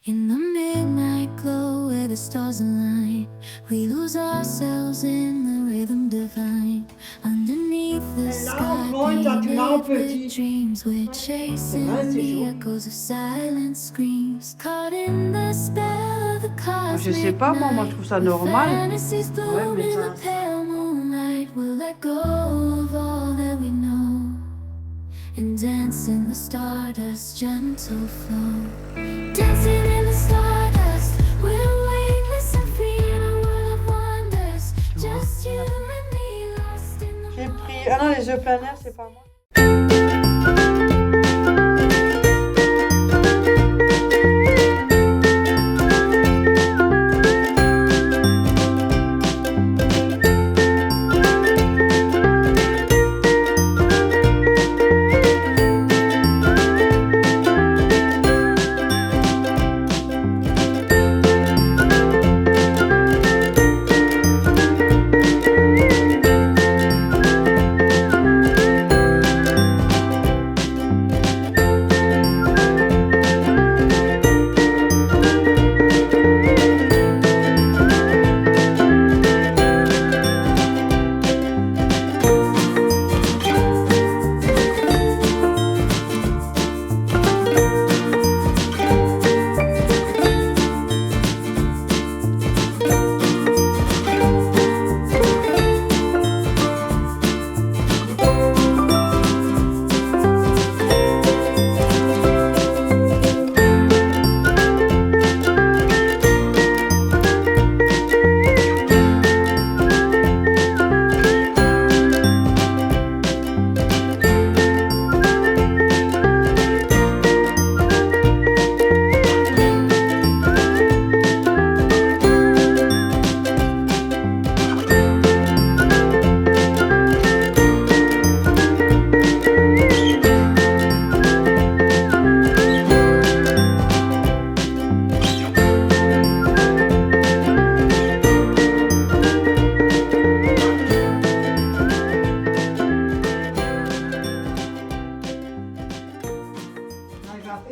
In the midnight glow where the stars align, we lose ourselves in the rhythm divine. Underneath the sky painted with dreams, we're chasing the echoes of silent screams. Caught in the spell of the Je sais cosmic pas, moi je trouve ça normal. fantasies bloom in the pale moonlight. We'll let go of all that we know and dance in the stardust gentle flow. Dancing in the stardust, we're weightless and free in a world of wonders. Just you and me lost in the J'ai pris... Ah non, les œufs plein air, c'est pas moi.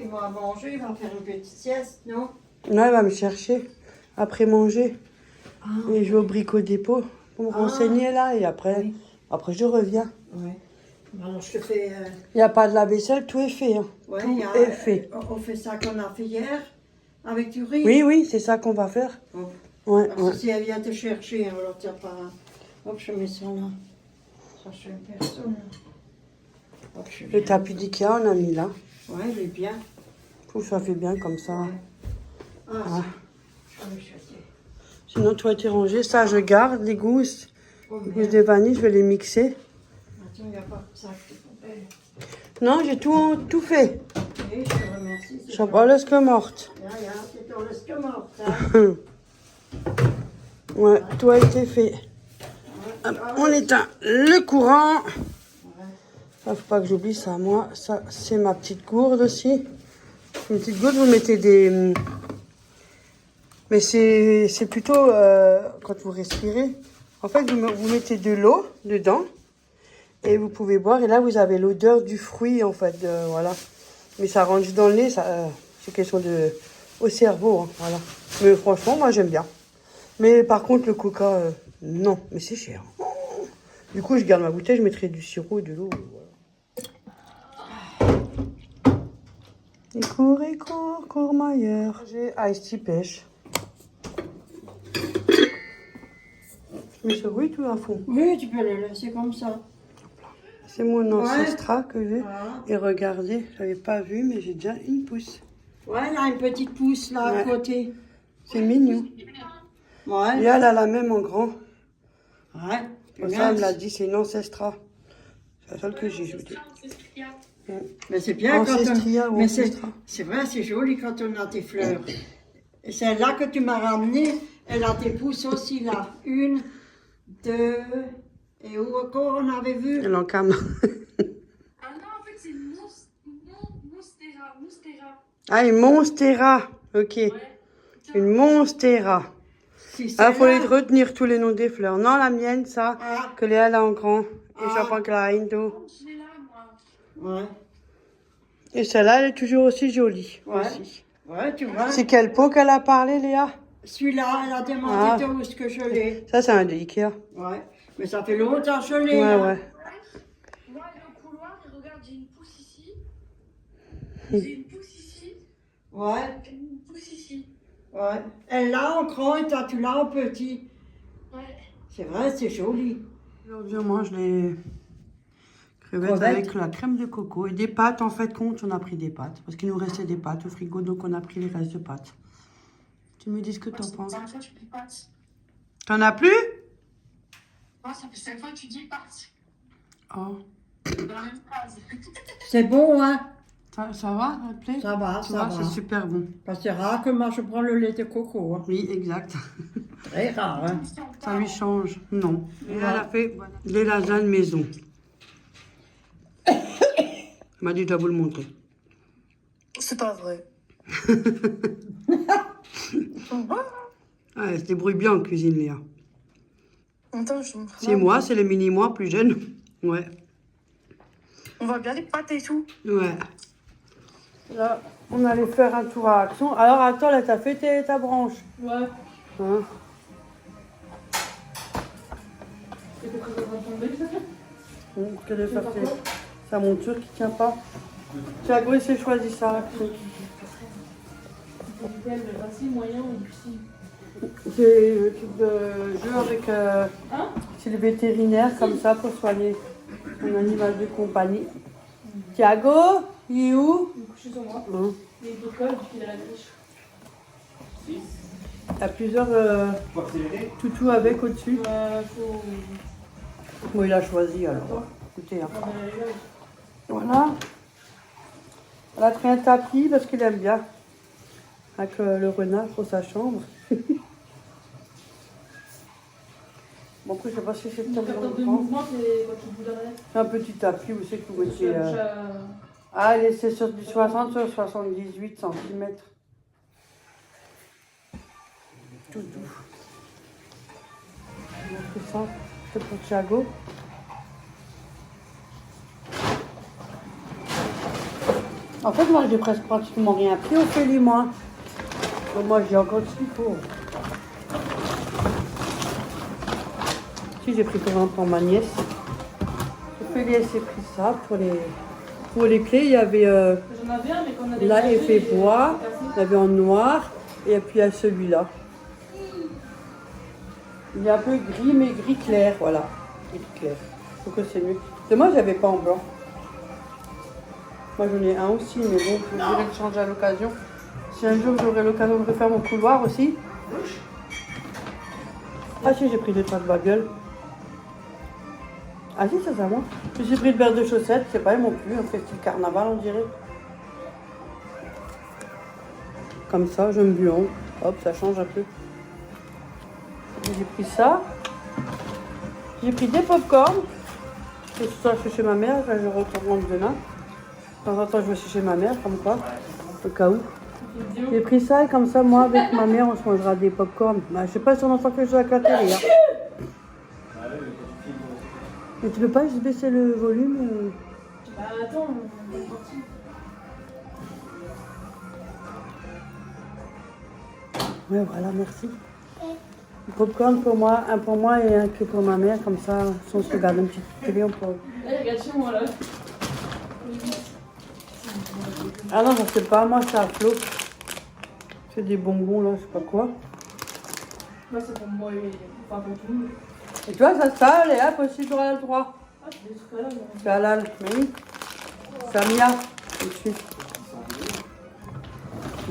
Il va manger, il va faire une petite sieste, non? Non, elle va me chercher après manger. Ah. Et je vais au brico-dépôt pour me renseigner là. Et après, Oui. après je reviens. Oui. Alors je te fais... Il n'y a pas de la vaisselle, tout est fait. Hein. ouais, Tout y a, est fait. on fait ça qu'on a fait hier, avec du riz. Oui, oui, c'est ça qu'on va faire. Bon. Ouais, Parce ouais. que si elle vient te chercher, alors tu n'as pas... Hop, je mets ça là. Ça, je une personne. Hop, je Le tapis d'Ikea, on a mis là. Ouais, il est bien. Tout ça fait bien comme ça. Ah, Ah. ça. Je vais le jeter. Sinon, toi, t'es rangé. Ça, je garde les gousses. Oh, Les gousses merde. de vanille, je vais les mixer. Attends, il n'y a pas de sac de poubelle. Non, j'ai tout fait. Oui, je te remercie. Je suis pas lesque morte. Ja, ja, c'est dans le stomach, hein. Ouais, tout a été fait. Hop, on éteint le courant. Ça, faut pas que j'oublie ça. Moi, ça, c'est ma petite gourde aussi. Une petite gourde, vous mettez des... Mais c'est plutôt quand vous respirez. En fait, vous mettez de l'eau dedans et vous pouvez boire. Et là, vous avez l'odeur du fruit, en fait. Voilà. Mais ça rentre dans le nez. C'est question de... au cerveau, hein, voilà. Mais franchement, moi, j'aime bien. Mais par contre, le coca, non. Mais c'est cher. Du coup, je garde ma bouteille. Je mettrai du sirop et de l'eau. Voilà. Et cours, Courmayeur. J'ai Ice Tea pêche. Je mets ce bruit tout à fond. Oui, tu peux le laisser comme ça. C'est mon ancestrat que j'ai. Voilà. Et regardez, je n'avais pas vu, mais j'ai déjà une pousse. Ouais, il y a une petite pousse là à Ouais. côté. C'est mignon. Ouais. Et elle a la même en grand. Ouais. Ça, elle me l'a dit, c'est une ancestrat. C'est la seule que j'ai, je vous dis. Ouais. Mais c'est bien quand Ancestria on... ou Mais ancestra. c'est vrai, c'est joli quand on a tes fleurs. Et celle-là que tu m'as ramenée, elle a tes pousses aussi là. 1, 2, et où encore on avait vu? Elle en cam. Ah non, en fait, c'est une monstera. Ah, une monstera. Ok. Ouais. Une monstera. Si Ah, faut celle-là- les retenir tous les noms des fleurs. Non, la mienne, ça, Ah. que Léa a en grand. Et Ah. Champagne Klein, tout. Je l'ai là, moi. Ouais. Et celle-là, elle est toujours aussi jolie. Ouais. Aussi. Ouais, tu vois. C'est quel pot qu'elle a parlé, Léa? Celui-là, elle a demandé Ah. où est-ce que je l'ai. Ça, c'est un de Ikea. Ouais. Mais ça fait longtemps que je l'ai. Ouais, hein. ouais. Moi, elle est au couloir et regarde, j'ai une pousse ici. J'ai une pousse ici. Ouais. Et une pousse ici. Ouais. Elle l'a en grand et toi, tu l'as en petit. Ouais. C'est vrai, c'est joli. Aujourd'hui, on mange les crevettes Crevettes. avec la crème de coco et des pâtes. En fait, compte, on a pris des pâtes parce qu'il nous restait des pâtes au frigo, donc on a pris les restes de pâtes. Tu me dis ce que Moi, t'en c'est la penses. dernière fois que tu dis pâtes. T'en as plus? Moi, ça fait 5 fois que tu dis pâtes. Oh. Dans la même phrase. C'est bon, hein? Ça va, ça te plaît? Ça va, Tu ça vois, va. c'est super bon. Parce que c'est rare que moi je prends le lait de coco. Hein. Oui, exact. Très rare, hein? Ça lui change. Non. Et elle a fait des lasagnes maison. Elle m'a dit, je dois vous le montrer. C'est pas vrai. Ah, elle se débrouille bien en cuisine, Léa. Attends, je me C'est moi, c'est les mini-moi plus jeunes. Ouais. On voit bien les pâtes et tout. Ouais. Là, on allait faire un tour à Action. Alors, attends, là, t'as fait ta branche. Ouais. Hein? C'était très bien tombé, ça. Que de faire sa monture qui tient pas. Thiago, il s'est choisi ça, Action. C'était lequel, le facile, moyen ou difficile? C'est le type de jeu avec Hein? c'est le vétérinaire comme ça pour soigner un animal de compagnie. Thiago, il est où? Il est couché sur moi. Hein? Il est bricole, du qu'il a la griche. Il y a plusieurs toutous avec au-dessus. Faut... Bon, il a choisi alors. Écoutez, hein. On va aller là. Voilà. Elle a pris un tapis parce qu'il aime bien. Avec le renard pour sa chambre. Bon, après, je sais pas si c'est Le tellement capteur de grand. mouvement, c'est quand tu bougerais. C'est un petit tapis où c'est que vous C'est mettez. un chat. Ah, c'est sur du 60 sur 78 cm. Tout doux. On a fait ça. C'est pour Thiago. En fait, moi, j'ai presque pratiquement rien pris au Feli, moi. Donc, moi, j'ai encore ce qu'il faut. Si, j'ai pris par exemple pour ma nièce. Au Feli, elle s'est pris ça pour les clés. Il y avait J'en avais un, mais quand on avait là, mangé, effet il bois. s'est cassé. Il y avait en noir. Et puis, il y a celui-là. Il est un peu gris, mais gris clair, voilà. Gris clair. Je trouve que c'est mieux. Et moi, j'avais pas en blanc. Moi, j'en ai un aussi, mais bon, je voudrais le changer à l'occasion. Si un jour j'aurai l'occasion de refaire mon couloir aussi. Ah si, j'ai pris des traces de bagueule. Ah si, ça, c'est à moi. J'ai pris de paire de chaussettes, c'est pas non plus, un festival carnaval, on dirait. Comme ça, je me buon. Hop, ça change un peu. J'ai pris ça. J'ai pris des pop-corn. C'est ça, je suis chez ma mère, je recommande demain. De temps en temps, je vais chez ma mère, comme quoi, au cas où. J'ai pris ça, et comme ça, moi, avec ma mère, on se mangera des pop-corn. Bah, je sais pas si on entend quelque chose avec la télé. Hein. Mais tu peux pas juste baisser le volume Bah attends, on est parti. Ouais, voilà, merci. Un popcorn pour moi, un pour moi et un que pour ma mère, comme ça, si on se regarde une petite télé, on peut... Là, regarde chez moi, là. Ah non, ça c'est pas moi, c'est à flot. C'est des bonbons, là, je sais pas quoi. Là, c'est pour moi et pas pour tout le monde. Et tu vois, ça, Léa, aussi, tu auras le droit. Ah, c'est des trucs là, mais... C'est halal, mais oui. Samia, dessus.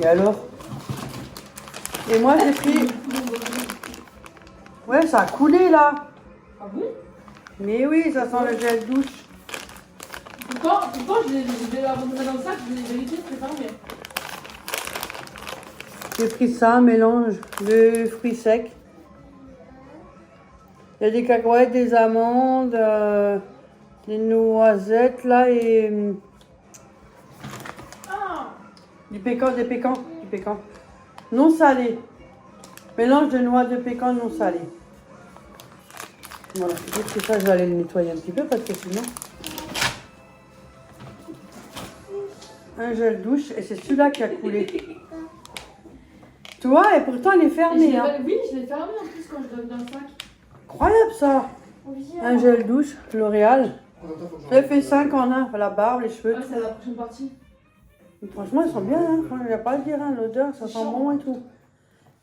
Et alors? Et moi, j'ai pris... Ouais, ça a coulé, là. Ah bon? Mais oui, ça sent le gel douche. Pourtant, je l'ai abandonné dans le sac, je l'ai vérifié, c'est pas mais... J'ai pris ça, un mélange de fruits secs. Il y a des cacahuètes, des amandes, des noisettes, là, et... Ah! Du pécan. Non salé. Mélange de noix de pécan non salé. Voilà, j'ai pris ça, je vais aller le nettoyer un petit peu parce que sinon... Un gel douche, et c'est celui-là qui a coulé. vois, et pourtant elle est fermée. Hein. Oui, je l'ai fermé en plus quand je l'avais dans le sac. Incroyable ça. Un gel douche L'Oréal. J'ai fait 5 en 1, la barbe, les cheveux. Ah, c'est la prochaine partie. Franchement, ils sont bien, hein. Il n'y a pas à dire, hein. L'odeur, ça sent bon et tout.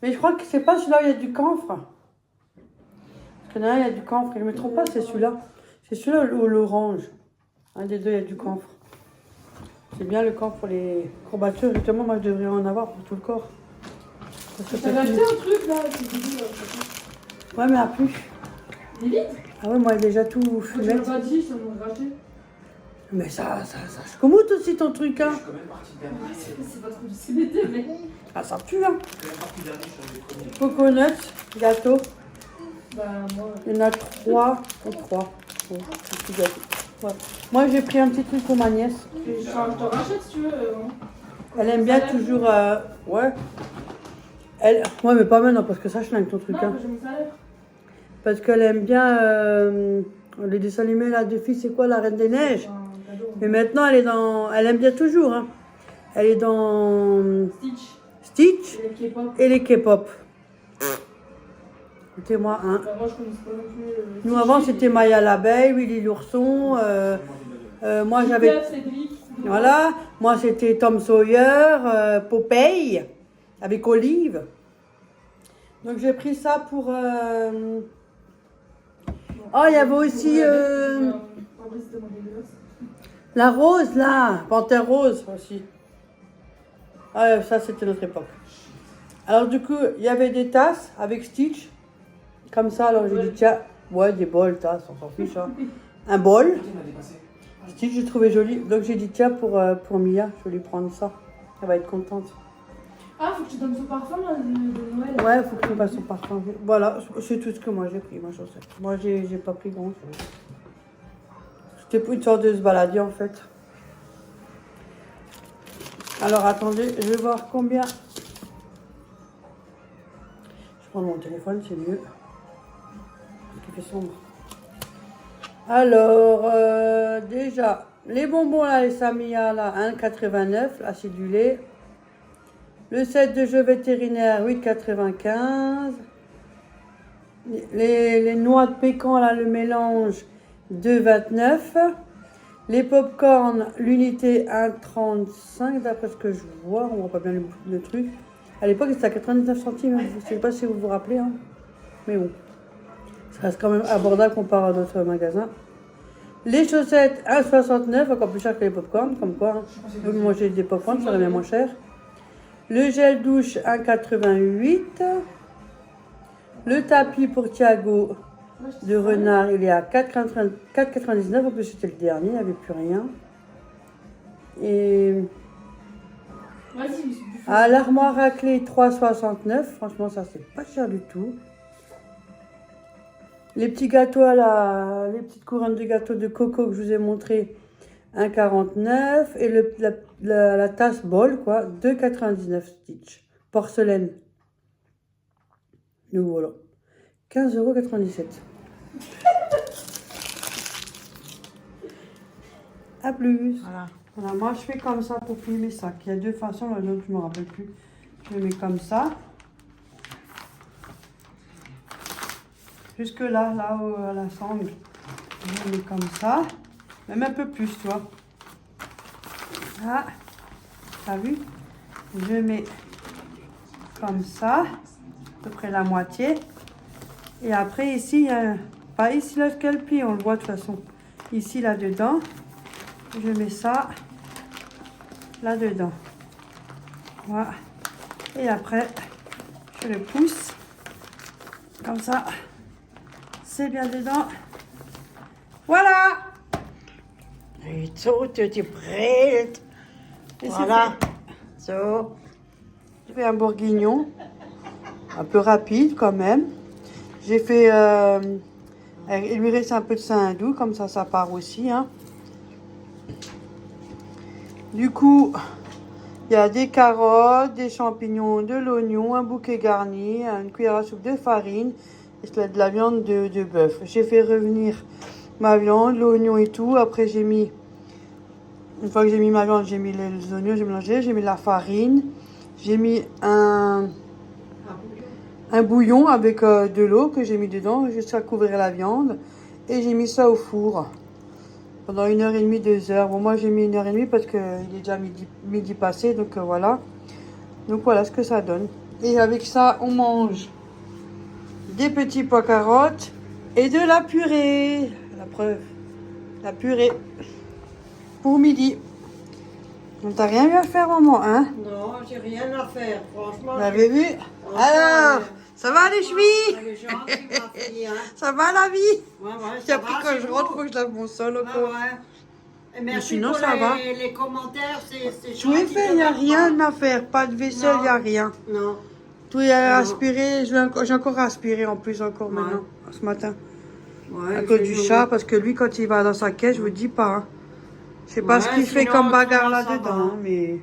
Mais je crois que c'est pas celui-là où il y a du camphre. Parce qu'il y en a un, il y a du camphre. Je ne me trompe pas, c'est celui-là. C'est celui-là ou l'orange. Un des deux, il y a du camphre. C'est bien le camphre pour les courbatures. Justement, moi, je devrais en avoir pour tout le corps. T'avais acheté un truc là, Ouais, mais à plus. des litres. Ah ouais, moi, j'ai déjà tout Moi, je fumé. l'ai pas dit, ça m'a racheté. Mais ça je commoute aussi ton truc, hein. C'est pas trop du CBD, mais. Ah, ça pue, hein. Coconut, gâteau. Bah, moi. Il y en a 3 ou 3. Bon, un petit gâteau. Ouais. Moi, j'ai pris un petit truc pour ma nièce. Je te rachète si tu veux. Elle aime bien toujours... ouais. Ouais, mais pas maintenant, parce que ça, je avec ton truc, Non, hein. j'ai mon salaire. Parce qu'elle aime bien les dessins animés, là, de filles, c'est quoi, la Reine des Neiges? Un cadeau. Mais maintenant, elle est dans... Elle aime bien toujours, hein. Elle est dans... Stitch. Stitch Et le K-pop. et les K-pop. Écoutez-moi, hein. Bah, moi, je connais pas non plus. Nous, avant, c'était Maya l'abeille, Willy l'ourson. Moi, j'avais... Super, Cédric. Voilà. Moi, c'était Tom Sawyer, Popeye, avec Olive. Donc, j'ai pris ça pour... Oh, il y avait aussi la rose, là. Panthère rose, aussi. Ah, ça, c'était notre époque. Alors, du coup, il y avait des tasses avec Stitch. Comme ça, alors j'ai dit, tiens, ouais, des bols, tasses, on s'en fiche. Hein. Un bol. Stitch, j'ai trouvé joli. Donc, j'ai dit, tiens, pour Mia, je vais lui prendre ça. Elle va être contente. Ah, faut que tu donnes ce parfum là, de Noël. Ouais, il faut que je passe au parfum. Voilà, c'est tout ce que moi j'ai pris, ma chaussette. Moi, j'ai pas pris grand chose. C'était pour une sorte de se balader, en fait. Alors, attendez, je vais voir combien. Je prends mon téléphone, c'est mieux. Parce qu'il fait sombre. Alors, déjà, les bonbons là, les Samia là, 1,89, acidulé. Le set de jeux vétérinaires, 8,95. Les noix de pécan là, le mélange, 2,29. Les pop-corn, l'unité 1,35, d'après ce que je vois, on voit pas bien le truc. À l'époque, c'était à 99 centimes, je ne sais pas si vous vous rappelez, hein. Mais bon, ça reste quand même abordable comparé à d'autres magasins. Les chaussettes, 1,69, encore plus cher que les pop-corn, comme quoi, hein. Vous mangez des pop-corn, ça revient moins cher. Le gel douche, 1,88. Le tapis pour Thiago de renard, il est à 4,99. En plus, c'était le dernier, il n'y avait plus rien. Et Vas-y, à l'armoire à clé, 3,69. Franchement, ça, c'est pas cher du tout. Les petits gâteaux les petites couronnes de gâteaux de coco que je vous ai montré, 1,49. Et la tasse bol, quoi, 2,99 Stitch. Porcelaine. Donc voilà. 15,97 €. A plus. Voilà, moi je fais comme ça pour plier mes sacs. Il y a deux façons, l'autre je ne me rappelle plus. Je mets comme ça. Jusque là, là où à la sangle. Je mets comme ça. Même un peu plus, tu vois. Ah, t'as vu? Je mets comme ça. À peu près la moitié. Et après ici, il y a... Pas ici là quel pli, on le voit de toute façon. Ici là-dedans. Je mets ça là-dedans. Voilà. Et après, je le pousse. Comme ça. C'est bien dedans. Voilà. Et so, tu es prête. Voilà. So. Je fais un bourguignon. Un peu rapide quand même. J'ai fait... il lui reste un peu de saindoux. Comme ça, ça part aussi. Hein. Du coup, il y a des carottes, des champignons, de l'oignon, un bouquet garni, une cuillère à soupe de farine et de la viande de bœuf. J'ai fait revenir ma viande, l'oignon et tout. Après, j'ai mis, une fois que j'ai mis ma viande, j'ai mis les oignons, j'ai mélangé, j'ai mis la farine, j'ai mis un un bouillon avec de l'eau que j'ai mis dedans jusqu'à couvrir la viande. Et j'ai mis ça au four pendant 1h30, 2h. Bon, moi j'ai mis 1h30 parce qu'il est déjà midi passé, donc voilà. Donc voilà ce que ça donne. Et avec ça, on mange des petits pois carottes et de la purée. La preuve, la purée pour midi. On t'a rien vu à faire, maman, hein? Non, j'ai rien à faire, franchement. Vous l'avez vu? Alors, ça va les chevilles? Elle est gentille, ma fille, hein. Ça va la vie? Ouais, J'ai appris quand je rentre, faut que je lave mon sol encore. Et merci sinon, pour ça va. les commentaires, c'est Tout est fait, il n'y a rien à faire. Pas de vaisselle, il n'y a rien. Non. Tout est aspiré. J'ai encore aspiré en plus encore maintenant, ce matin. Ouais, À cause du chat, parce que lui, quand il va dans sa caisse, je vous dis pas. Hein. Je sais pas ce Ouais, qu'il fait sinon, comme bagarre autrement, ça là-dedans, va. mais...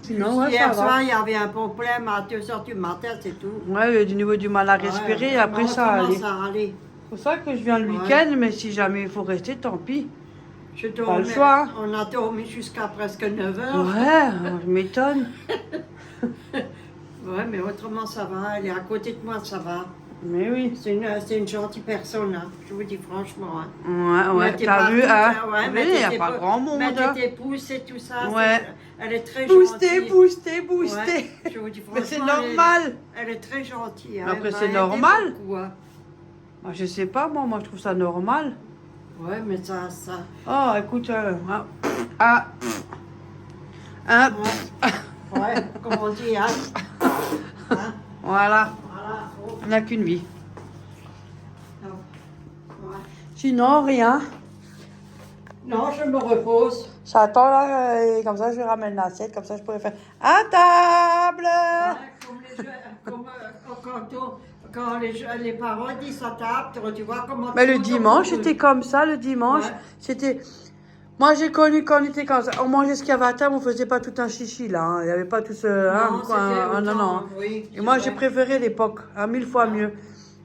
Sinon, ouais, ça Hier va. soir, il y avait un problème à 2h du matin, c'est tout. Ouais, du niveau du mal à respirer, Ouais, et après ça allait. ça allait. C'est pour ça que je viens le week-end, mais si jamais il faut rester, tant pis. Je Pas le dormais, choix. on a dormi jusqu'à presque 9h. Ouais, je m'étonne. Ouais, mais autrement, ça va. Elle est à côté de moi, ça va. Mais oui. C'est une gentille personne, hein. Je vous dis franchement. Hein. Ouais, ouais, Mais t'es t'as pas vu, toute, hein? ouais, Oui, mais il n'y a t'es pas grand monde. Mais Hein. tes pouces et tout ça. Ouais. Elle est très Booster, gentille. booster, booster. Ouais, je vous dis Mais c'est franchement, normal. Elle est très gentille. Hein. Après, Elle c'est m'a aidé normal. beaucoup, hein. Moi, je sais pas, moi je trouve ça normal. Ouais, mais ça. Oh, écoute, ah, ah, Ouais, comme on dit, hein. Hein? voilà, Voilà. Oh, on n'a qu'une vie. non. Ouais. Sinon, rien. Non, je me repose. J'attends là, et comme ça je ramène l'assiette, comme ça je pourrais faire à table. Ouais, comme les jeux, quand les parents disent à table, tu vois comment. Mais le dimanche, c'était comme ça, le dimanche. Ouais. C'était. Moi, j'ai connu quand on était comme ça. On mangeait ce qu'il y avait à table, on faisait pas tout un chichi là. Hein. Il n'y avait pas tout ce. Non, c'était non, non. Oui, Et moi, c'est j'ai vrai. préféré l'époque, 1000 fois mieux.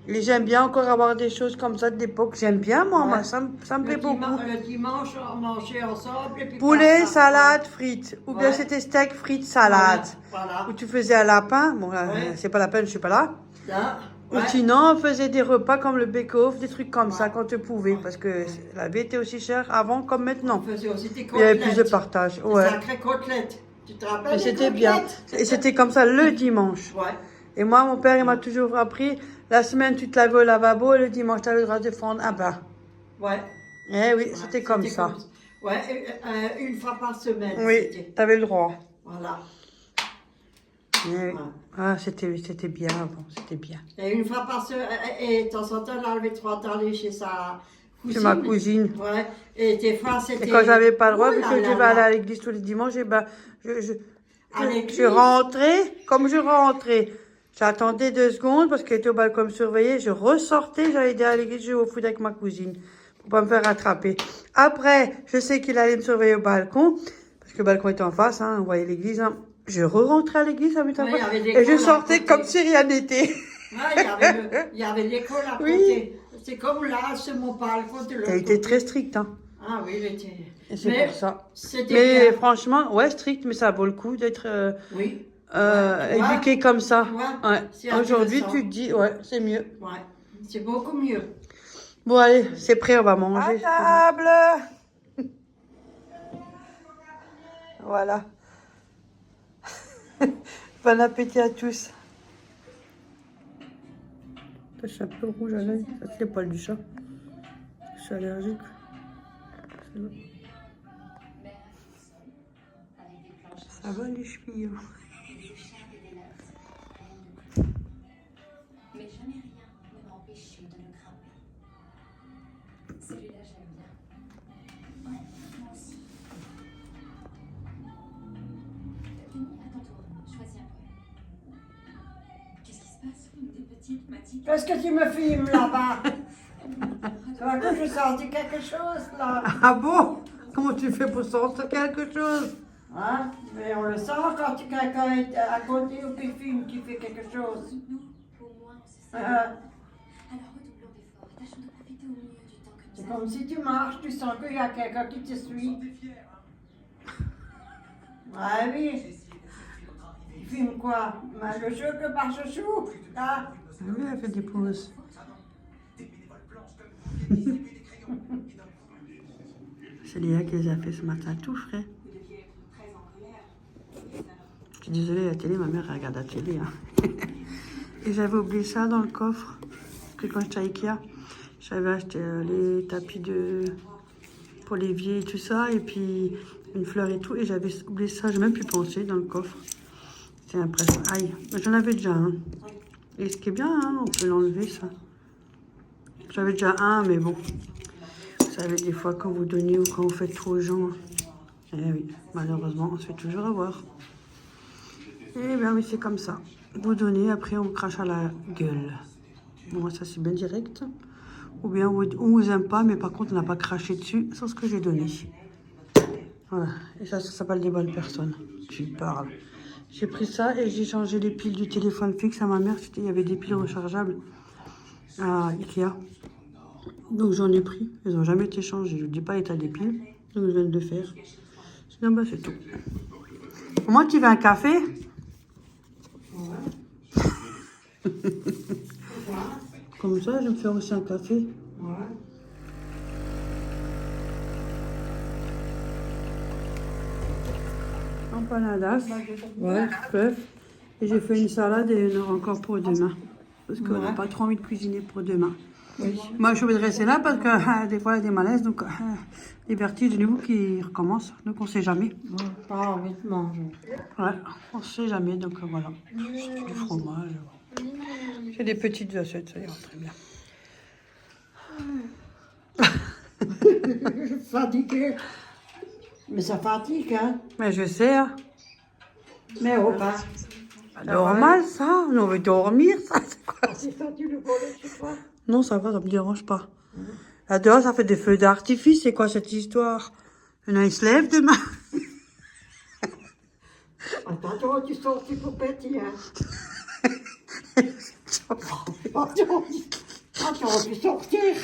Et j'aime bien encore avoir des choses comme ça d'époque. J'aime bien, moi, Ouais. moi, ça me plaît beaucoup. Le dimanche, on mangeait ensemble. Et puis Poulet, pasta. salade, frites. Ou bien Ouais. c'était steak, frites, salade. Voilà. Ou tu faisais un lapin. Bon, là, Ouais. c'est pas la peine, je suis pas là. Là, Ou ouais. sinon, on faisait des repas comme le bake-off, des trucs comme ça Ouais. quand tu pouvais. Parce que la vie était aussi chère avant comme maintenant. On faisait aussi des Il y côtelettes. avait plus de partage. Des Ouais. sacrées côtelettes. Tu te rappelles Mais des c'était bien. côtelettes? Et c'était comme ça le dimanche. Ouais. Et moi, mon père, il m'a toujours appris, la semaine, tu te lavais au lavabo et le dimanche, tu avais le droit de prendre un bain. Ouais. Eh oui, Ouais, c'était comme ça. Ouais, une fois par semaine. Oui, c'était. tu avais le droit. Voilà. Eh oui. Ouais. Ah, c'était bien avant, c'était bien. Et une fois par semaine, et de temps en temps, elle avait le droit d'aller chez sa cousine. C'est ma cousine. Ouais. Et des fois, c'était. Et quand j'avais pas le droit, Ouh vu là que je là devais là. aller à l'église tous les dimanches, eh ben, À l'église. je rentrais, comme je rentrais, j'attendais 2 secondes parce qu'elle était au balcon me surveiller, je ressortais, j'allais dire à l'église, je jouais au foot avec ma cousine pour pas me faire attraper. Après, je sais qu'il allait me surveiller au balcon, parce que le balcon était en face, hein, on voyait l'église, hein. Je re-rentrais à l'église, ça m'était Ouais, il y avait des et je écoles à sortais côté. comme si rien n'était. Ouais, il y avait l'école à Oui. côté. C'est comme là, c'est mon balcon de l'autre Elle était côté. très stricte, hein. Ah oui, il était. Et c'est Mais pour ça. C'était Mais bien. franchement, ouais, strict, mais ça vaut le coup d'être Oui. Ouais, tu vois, éduqué comme ça. tu vois, Ouais. c'est Aujourd'hui, intéressant. tu te dis, ouais, c'est mieux. Ouais. C'est beaucoup mieux. Bon, allez, c'est prêt, on va manger. À table. Voilà. Bon appétit à tous. Je suis un peu rouge à l'œil. Ça, c'est les poils du chat. Je suis allergique. C'est bon. Ça va les chevilles? Mais jamais rien ne m'empêchait de le grimper. Celui-là, j'aime bien. Ouais, moi aussi. Fini, à ton tour. Choisis un poème. Qu'est-ce qui se passe? Des petites matiques. Qu'est-ce que tu me filmes là-bas? Tu vois que je sentis quelque chose là. Ah bon? Comment tu fais pour sentir quelque chose? Hein? Mais on le sent quand quelqu'un est à côté ou qui filme, qui fait quelque chose. Nous, au moins, on sait ça. Euh, Alors redoublons d'efforts et tâchons de profiter au mieux du temps que C'est nous avons. comme si tu marches, tu sens qu'il y a quelqu'un qui te suit. Ah oui. Il filme quoi? Le jeu que marche chou, là. Ah oui, elle fait des pauses. C'est Léa qui les a fait ce matin, tout frais. Je suis désolée, la télé, ma mère elle regarde la télé. Hein. Et j'avais oublié ça dans le coffre. Parce que quand j'étais à Ikea, j'avais acheté les tapis pour l'évier et tout ça. Et puis une fleur et tout. Et j'avais oublié ça, j'ai même pu penser dans le coffre. C'est impressionnant. Aïe, mais j'en avais déjà un. Et ce qui est bien, hein, on peut l'enlever ça. J'avais déjà un, mais bon. Vous savez, des fois, quand vous donnez ou quand vous faites trop aux gens, eh oui, malheureusement, on se fait toujours avoir. Eh bien oui, c'est comme ça. Vous donnez, après on vous crache à la gueule. Bon, ça c'est bien direct. Ou bien on vous aime pas, mais par contre on n'a pas craché dessus sur ce que j'ai donné. Voilà, et ça s'appelle des bonnes personnes. Tu parles. J'ai pris ça et j'ai changé les piles du téléphone fixe à ma mère. Il y avait des piles rechargeables à Ikea. Donc j'en ai pris. Elles n'ont jamais été changées. Je ne dis pas l'état des piles. Donc je viens de le faire. Sinon, bah, c'est tout. Moi, tu veux un café? Comme ça, je vais me faire aussi un café. Empanadas. Ouais, bœuf. Et j'ai fait une salade et une encore pour demain. Parce qu'on n'a pas trop envie de cuisiner pour demain. Oui. Moi, je suis obligée de rester là parce que des fois, il y a des malaises. Donc, les vertiges de nouveau qui recommencent. Donc, on ne sait jamais. Pas envie de manger. Ouais, on ne sait jamais. Donc, voilà. Du fromage. J'ai des petites assiettes, ça ira très bien. Fatigué. Mais ça fatigue, hein. Mais je sais, hein. Mais au pas. Normal, ça. On veut dormir, ça. C'est quoi? C'est ça, tu le voles chez toi? Non, ça va, ça me dérange pas. Là dehors, ça fait des feux d'artifice. C'est quoi cette histoire? Il se lève demain. Attends, tu sortis pour petit, hein. Attends, tu sortir.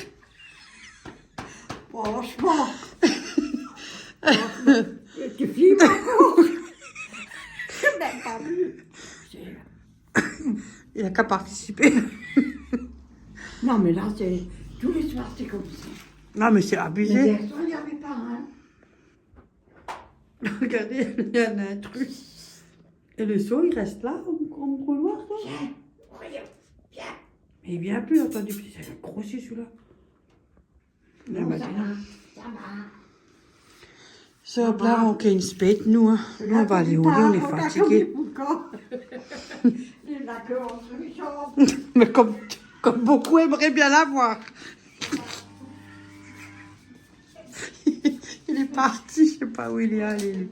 Franchement. Tu filmes encore. Je n'ai même pas vu. Il n'a qu'à participer. Non, mais là, c'est tous les soirs, c'est comme ça. Non, mais c'est Mais abusé. hier soir, il n'y avait pas, hein. Regardez, il y en a un truc. Et le saut, il reste là, au couloir, quoi. Viens. Mais il vient plus, attendez, ça va grossir celui-là. Non, bah, ça dis va, donc. ça va. Ça va, on fait une spête, nous. Hein. On va aller au lit, on est fatigué. Il n'a que entre les jambes. Mais comme beaucoup aimeraient bien l'avoir. Il est parti, je sais pas où il est allé. Lui.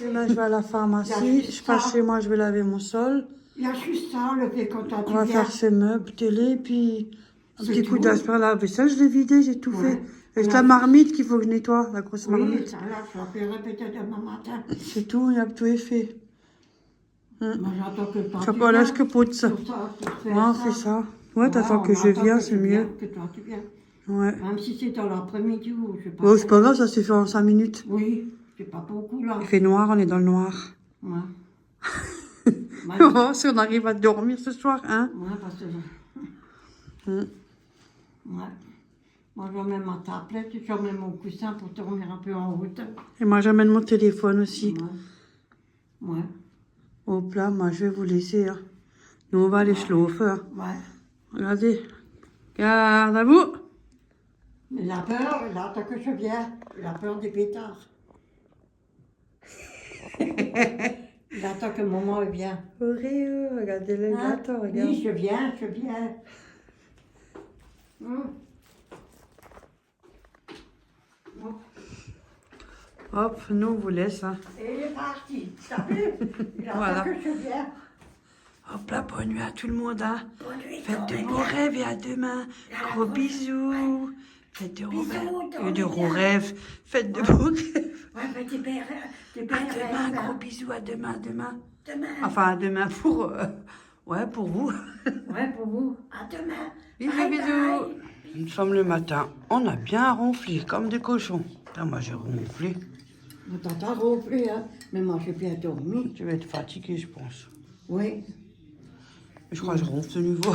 Demain, je vais à la pharmacie. Je passe chez moi, je vais laver mon sol. Il y a juste ça, le fait quand On tu va viens. faire ses meubles, télé, puis un C'est petit coup tout. d'aspirateur à la vaisselle, je l'ai vidé, j'ai tout Ouais. fait. Et c'est la marmite qu'il faut que je nettoie, la grosse Oui, marmite. ça là, je la fais répéter demain matin. C'est tout, il y a tout est fait. Moi, j'attends que toi Ça tu pas l'âge viens. que putz. Pour ça, pour faire Ouais, on fait ça. Ouais, t'attends que je viens, c'est mieux. Que toi tu viens. Ouais. Même si c'est dans l'après-midi ou je sais pas. Bon, c'est pas grave, ça s'est fait en 5 minutes. Oui, c'est pas beaucoup là. Il fait noir, on est dans le noir. Ouais. Oh, si on arrive à dormir ce soir, hein. Ouais, parce que. Mm. Ouais. Moi, j'emmène ma tablette, j'emmène mon coussin pour dormir un peu en route. Et moi, j'amène mon téléphone aussi. Ouais. Ouais. Au plat, moi, je vais vous laisser. Hein. Nous, on va aller schlafen. Hein. Ouais. Regardez. Garde à vous. Mais il a peur, il attend que je vienne. Il a peur des pétards. Il attend que maman vienne. Regardez-le, Hein? attends, regarde. Oui, je viens. Hop, nous, on vous laisse. Hein. Et il est parti. T'as vu? Il attend Voilà. que je vienne. Hop là, bonne nuit à tout le monde. Hein. Bonne nuit, Faites de dormez beaux bien. rêves et à demain. Gros bisous. Faites de beaux Bisous, rêves. dormez De gros bien. rêves. Faites de beaux rêves. Ouais, mais t'es bien À demain, gros bisous. À demain, demain. Demain. Enfin, à demain pour... ouais, pour vous. Ouais, pour vous. À demain. Bisous, Bye, bisous. bye. Nous sommes le matin. On a bien ronflé comme des cochons. Putain, moi, j'ai ronflé. Mais t'entends ronfler, hein. Mais moi, j'ai bien dormi. Tu vas être fatiguée, je pense. Oui. Je crois que je ronfle de nouveau.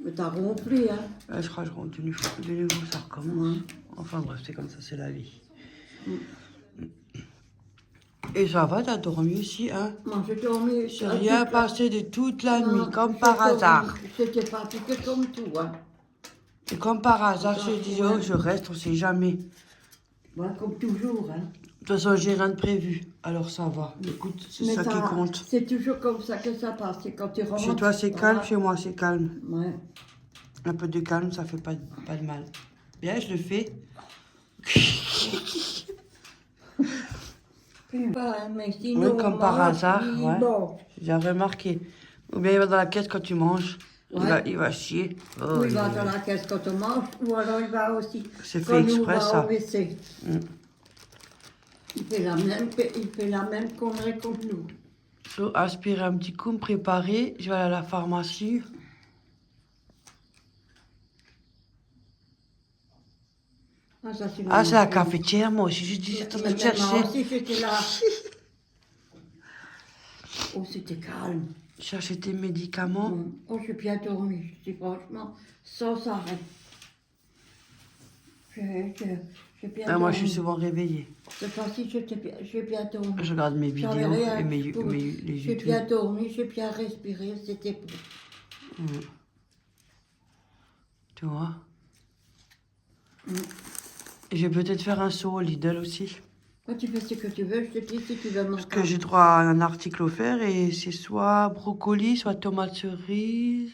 Mais t'as ronflé, hein. Ouais, je crois que je ronfle de nouveau, ça recommence. Enfin bref, c'est comme ça, c'est la vie. Et ça va, t'as dormi aussi, hein? Moi, j'ai dormi. J'ai rien passé de toute la nuit, comme j'ai par dormi. hasard. J'étais fatiguée comme tout, hein. Et comme par hasard, je disais, oh, je reste, on sait jamais. Ouais, comme toujours, hein. De toute façon, j'ai rien de prévu, alors ça va. Écoute, c'est Mais ça qui compte. C'est toujours comme ça que ça passe. C'est quand tu rentres. Chez toi, c'est calme, chez moi, c'est calme. Ouais. Un peu de calme, ça fait pas de mal. Bien, je le fais. Mais sinon, Oui, comme on par mange, hasard, puis ouais. bon. J'ai remarqué. Ou bien il va dans la caisse quand tu manges. Ouais. Il va chier. Oh, Ou il va dans la caisse quand on mange, ou alors il va aussi. C'est quand fait nous, exprès, on va ça. au WC. Mm. Il fait la même connerie comme nous. So, aspirer un petit coup, me préparer. Je vais aller à la pharmacie. Ah, ça, c'est Ah, c'est la cafetière, moi aussi. Je dis, j'étais en train de Moi chercher. aussi, j'étais là. Oh, c'était calme. Chercher tes médicaments. Oh, j'ai bien dormi. Je dis franchement, sans arrêt. J'ai bien Ah, dormi. moi, je suis souvent réveillée. Cette fois-ci, j'ai bien dormi. Je regarde mes vidéos J'avais rien et mes pour- les J'ai YouTube. bien dormi, j'ai bien respiré, c'était bon. Tu vois. Mm. Et je vais peut-être faire un saut au Lidl aussi. Quand tu fais ce que tu veux, je te dis si tu veux manger. Parce que j'ai droit à un article offert et c'est soit brocoli, soit tomate cerise.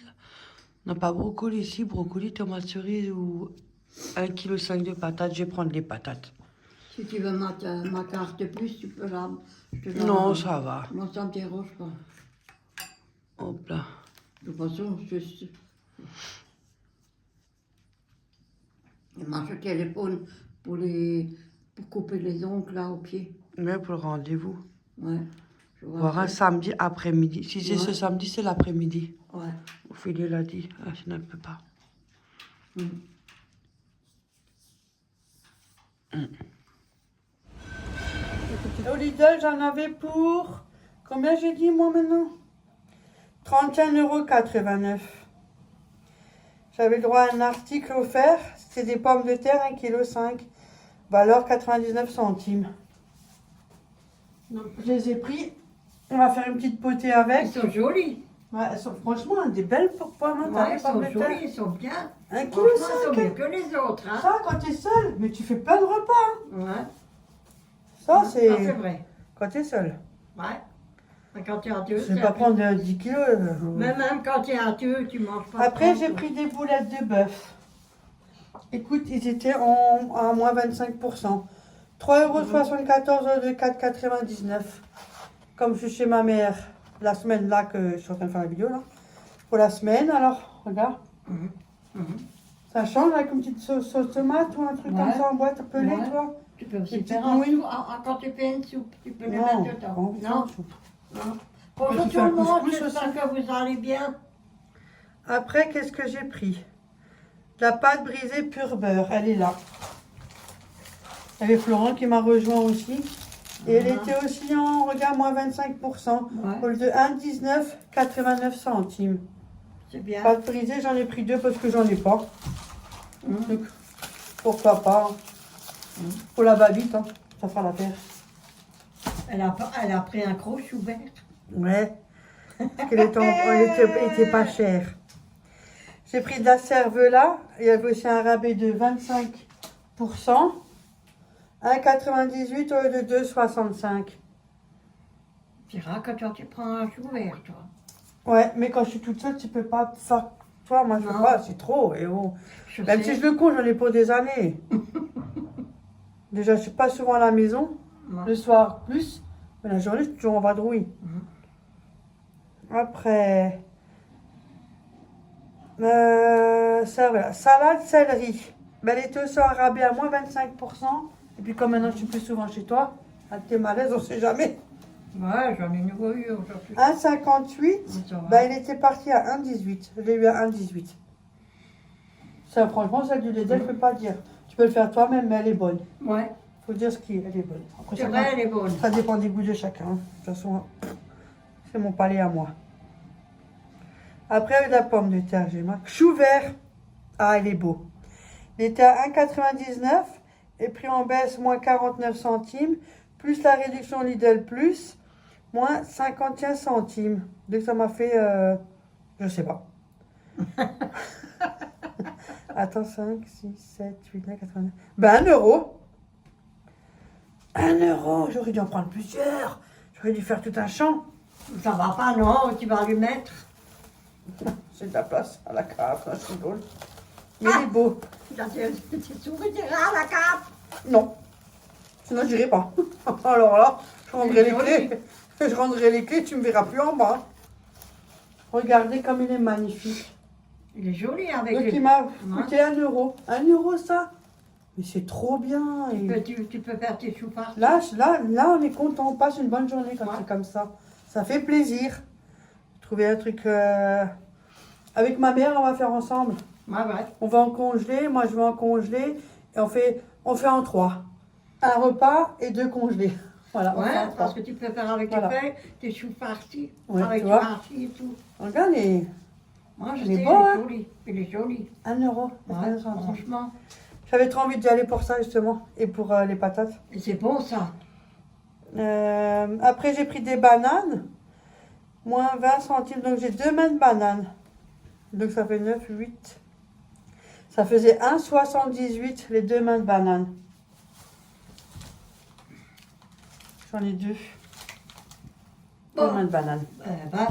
Non, pas brocoli, si, brocoli, tomate cerise ou 1,5 kg de patates. Je vais prendre les patates. Si tu veux ma carte de plus, tu peux la... je te la- Non, ça va. Moi, ça me dérange pas. Hop là. De toute façon, je... Et moi, je téléphone pour couper les ongles là au pied. Mais pour le rendez-vous. Ouais. Je vois Voir un ça. samedi après-midi. Si c'est Ouais. ce samedi, c'est l'après-midi. Ouais. Ophélie l'a dit. Ah, je ne peux pas. Au Lidl, j'en avais pour... Combien j'ai dit, moi, maintenant 31,89 €. J'avais le droit à un article offert. C'était des pommes de terre, 1,5 kg. Valeur 99 centimes. Donc, je les ai pris. On va faire une petite potée avec. Ils sont jolis. Ouais, elles sont franchement des belles pommes. Hein, Ouais, t'as ils des pommes sont de terre. jolis, ils sont bien. 1,5 Franchement, ils sont kg. mieux que les autres. Hein. Ça, quand t'es seul, mais tu fais plein de repas. Hein. Ouais. Ça, Ça, c'est c'est vrai. quand t'es seul. Ouais. Quand tu es à deux, Je vais pas prendre 10 kilos. Mais même quand tu es à deux, tu manges pas. Après, trop. j'ai pris des boulettes de bœuf. Écoute, ils étaient à moins 25%. 3,74 € de 4,99 €. Comme je suis chez ma mère la semaine là que je suis en train de faire la vidéo là. Pour la semaine, alors, regarde. Ça change avec une petite sauce tomate ou un truc comme Ouais. ça en boîte pelée, Ouais. toi. Tu peux aussi petites faire un nouilles. soupe. Quand tu fais une soupe, tu peux le Non, mettre dedans. on fait Non. un soupe. Non. Bonjour tu tout fais un le monde, couscous j'espère aussi. que vous allez bien. Après, qu'est-ce que j'ai pris? La pâte brisée pur beurre, elle est là. Il y avait Florent qui m'a rejoint aussi. Et elle était aussi en, regarde, moins 25%. Ouais. Au lieu de 1,19, 89 centimes. C'est bien. Pâte brisée, j'en ai pris 2 parce que j'en ai pas. Mhm. Donc, pourquoi pas. Pour la va-vite, hein. Ça fera l'affaire. Elle a pris un gros chou vert. Ouais. Parce qu'elle était pas chère. J'ai pris de la cervelas. Il y avait aussi un rabais de 25%. 1,98 au lieu de 2,65. Tu diras que toi, tu prends un chou vert, toi. Ouais, mais quand je suis toute seule, tu peux pas faire. Toi, moi, je peux Non. pas, c'est trop. Et oh. Je Même sais. si je le compte, j'en ai pour des années. Déjà, je suis pas souvent à la maison. Ouais. Le soir, plus. Mais la journée, je suis toujours en vadrouille. Après. Ça, voilà. Salade céleri. Ben, elle était aussi en rabais à moins 25%. Et puis, comme maintenant, je suis plus souvent chez toi, avec tes malaises, on sait jamais. Ouais, j'en ai nouveau eu aujourd'hui. 1,58. Ça va. Ben, il était parti à 1,18. Je l'ai eu à 1,18. Ça, franchement, celle du Lidl, je peux pas dire. Tu peux le faire toi-même, mais elle est bonne. Ouais, Faut dire ce qui est, elle est bonne. Après, C'est vrai, elle est bonne. ça dépend des goûts de chacun. De toute façon, c'est mon palais à moi. Après, avec la pomme de terre, j'ai marqué chou vert. Ah, il est beau. Il était à 1,99 et prix en baisse, moins 49 centimes, plus la réduction Lidl Plus, moins 51 centimes. Donc ça m'a fait, je sais pas. Attends, 5, 6, 7, 8, 9, 89. Ben 1 euro. 1 euro, j'aurais dû en prendre plusieurs. J'aurais dû faire tout un champ. Ça va pas, non, tu vas lui mettre. C'est de la place à la carafe, je rigole. Mais il est beau. Tu as des petites souris, tu à la cape. Non. Sinon, je n'irai pas. Alors là, je rendrai les joli. clés. Je rendrai les clés, tu me verras plus en bas. Regardez comme il est magnifique. Il est joli avec Donc, les... il m'a coûté 1 euro. 1 euro, ça. Mais c'est trop bien. Et Tu peux faire tes choux partout. là, on est content. On passe une bonne journée quand c'est comme ça. Ça fait plaisir. Trouver un truc... Avec ma mère, on va faire ensemble. Ouais, ouais. On va en congeler, moi je vais en congeler. Et on fait en 3. Un repas et 2 congelés. Voilà, on fait en Ouais, 3. parce que tu peux faire avec Voilà. tes feuilles, tes choux farcis, Ouais, avec tu du vois. farcis et tout. Regarde, les Moi, je Il est sais, beau, il hein. est joli. Il est joli. 1 euro. Ouais, franchement. J'avais trop envie d'y aller pour ça, justement. Et pour les patates. Et c'est bon, ça. Après, j'ai pris des bananes. Moins 20 centimes. Donc, j'ai 2 mains de bananes. Donc, ça fait 9, 8. Ça faisait 1,78 les 2 mains de bananes. J'en ai 2. 2 Bon. mains de bananes. Bah,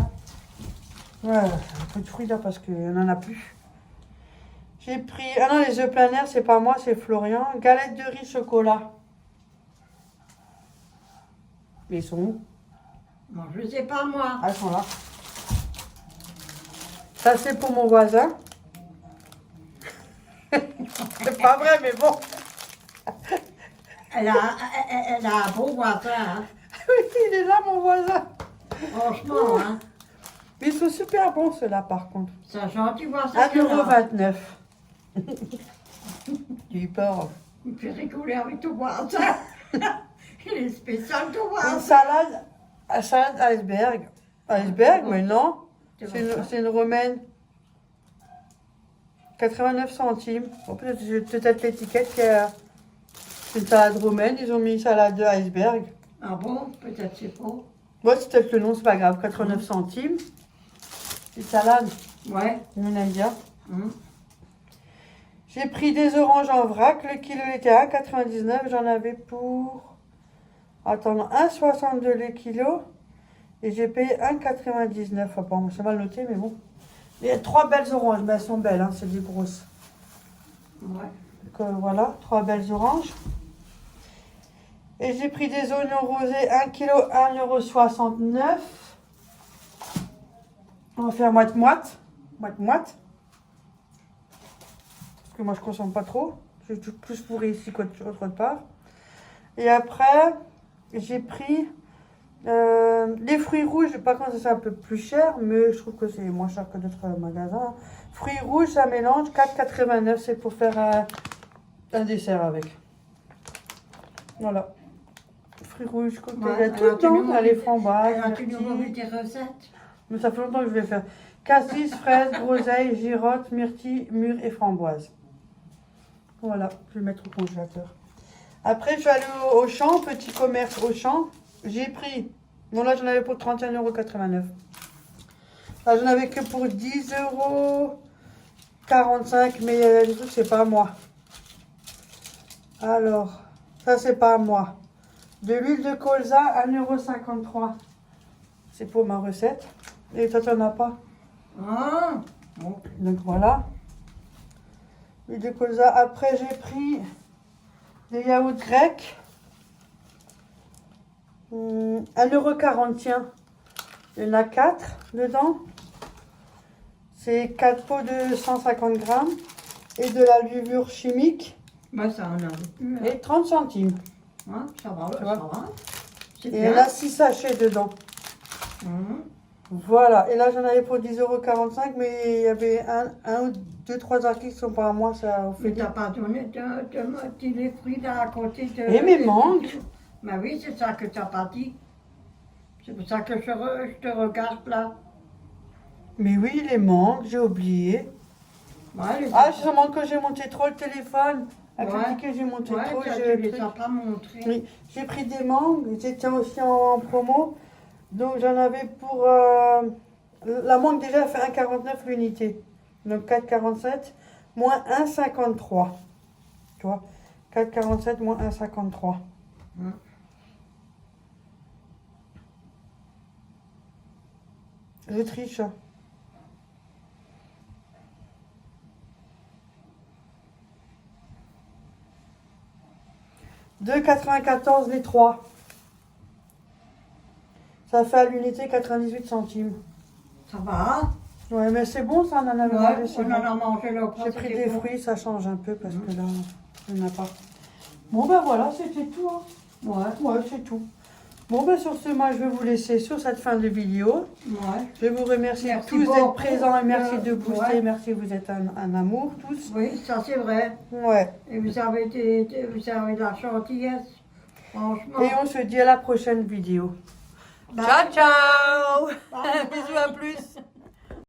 Ouais, un peu de fruits là parce qu'on n'en a plus. J'ai pris. Ah non, les œufs plein air, c'est pas moi, c'est Florian. Galettes de riz chocolat. Mais ils sont où? moi, je sais pas, moi. Ah, ils sont là. Ça, c'est pour mon voisin. C'est pas vrai, mais bon. Elle a un beau voisin, hein. Oui, il est là, mon voisin. Franchement, hein. Mais ils sont super bons, ceux-là, par contre. C'est un gentil voisin. 1,29 €. J'ai eu peur. Il me fait rigoler avec ton voisin. Il est spécial, ton Une voisin. salade iceberg. Iceberg, mais non. C'est C'est une romaine. 89 centimes. Bon, peut-être l'étiquette qui a une salade romaine. Ils ont mis salade de iceberg. Ah bon, peut-être c'est faux. Bon, c'est peut-être le nom, c'est pas grave. 89 centimes. Une salade, Ouais. on aime bien. Hum. J'ai pris des oranges en vrac. Le kilo était à 1,99 €. J'en avais pour... Attends, 1,62 € le kilo. Et j'ai payé 1,99 €. Ah bon, c'est mal noté, mais bon. Il y a 3 belles oranges. Mais elles sont belles, hein, c'est des grosses. Ouais. Donc, voilà, 3 belles oranges. Et j'ai pris des oignons rosés, 1 kg, 1,69 €. On va faire moite-moite. Moite-moite. Parce que moi, je ne consomme pas trop. Je suis plus pourri ici qu'autre part. Et après, j'ai pris les fruits rouges. Par contre, c'est un peu plus cher, mais je trouve que c'est moins cher que d'autres magasins. Fruits rouges, ça mélange, 4,89 €. C'est pour faire un dessert avec. Voilà. Fruits rouges, cocktail. Ouais, Il y a tout le alors tu temps. nous Il y a les remis- framboises, Alors, tu nous remets myrtilles. tes recettes. Mais ça fait longtemps que je vais faire. Cassis, fraises, groseilles, girotte, myrtille, mûre et framboise. Voilà, je vais le mettre au congélateur. Après, je vais aller au champ, petit commerce au champ. J'ai pris. Bon, là, j'en avais pour 31,89 €. Là, j'en avais que pour 10,45 €. Mais les trucs, c'est pas à moi. Alors, ça, c'est pas à moi. De l'huile de colza, 1,53 €. C'est pour ma recette. Et toi, t'en as pas. Ah, bon. Donc voilà. L'huile de colza. Après, j'ai pris des yaourts grecs. 1,40 €, tiens. Il y en a 4 dedans. C'est 4 pots de 150 grammes. Et de la levure chimique. Bah, ça en a plus. Hein. Et 30 centimes. Hein, ça va, Tu ça vois. va. C'est Et il y en bien. a 6 sachets dedans. Hum. Voilà. Et là, j'en avais pour 10,45 €. Mais il y avait 2-3 articles qui sont pas à moi, ça Mais Ophélie. t'as pas donné de les fruits là à côté de... Et mes mangues. Mais oui, c'est ça que t'as pas dit. C'est pour ça que je te regarde là. Mais oui, les mangues, j'ai oublié. Ouais, les... Ah, sûrement que j'ai monté trop le téléphone. Avec Ouais. le que j'ai monté ouais, trop, tu j'ai les pris- as pas montrés. Oui, j'ai pris des mangues, j'étais aussi en promo. Donc j'en avais pour... la mangue déjà elle fait 1,49 l'unité. Donc 4,47 moins 1,53. Tu vois, 4,47 moins 1,53. Hum. Je triche. 2,94 les 3. Ça fait à l'unité 98 centimes. Ça va? Ouais, mais c'est bon, ça, on en avait Ouais, mangé, c'est on bon. en a mangé l'autre fois, J'ai pris c'était des bon. fruits, ça change un peu parce que là, il n'y en a pas. Bon, ben voilà, c'était tout. Hein. Ouais, c'est tout. Bon, ben sur ce, moi, je vais vous laisser sur cette fin de vidéo. Ouais. Je vous remercie Merci tous beaucoup. d'être présents et merci de booster. Ouais. Merci, vous êtes un amour, tous. Oui, ça c'est vrai. Ouais. Et vous avez de la gentillesse. Franchement. Et on se dit à la prochaine vidéo. Bye. Ciao, ciao. Bye. Bisous, à plus.